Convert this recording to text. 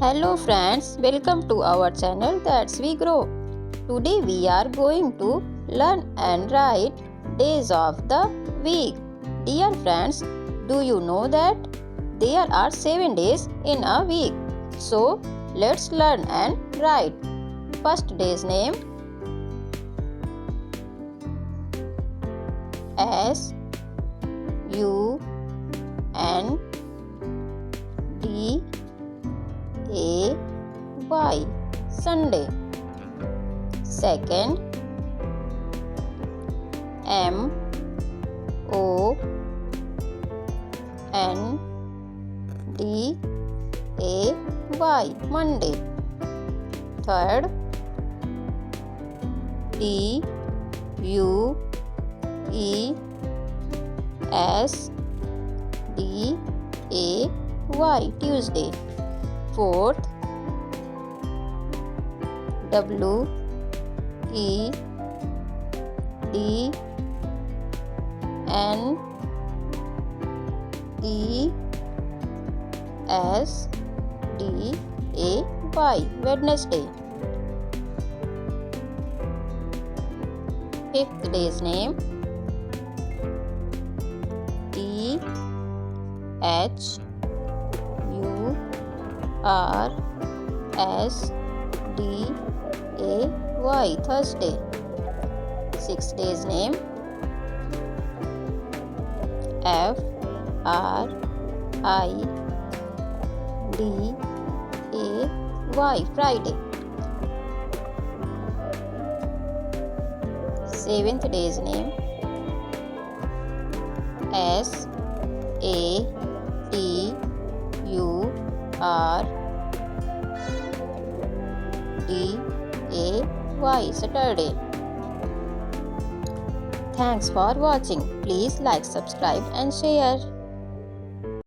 Hello friends, welcome to our channel ThatsWeGrow. Today we are going to learn and write days of the week. Dear friends, do you know that there are 7 days in a week? So let's learn and write. First day's name Sunday, Sunday. Second, Monday, Monday. Third, Tuesday, Tuesday. Fourth, Wednesday, Wednesday. Fifth day's name Thursday, Thursday. Sixth day's name Friday. Seventh day's name Saturday. Thanks for watching. Please like, subscribe and share.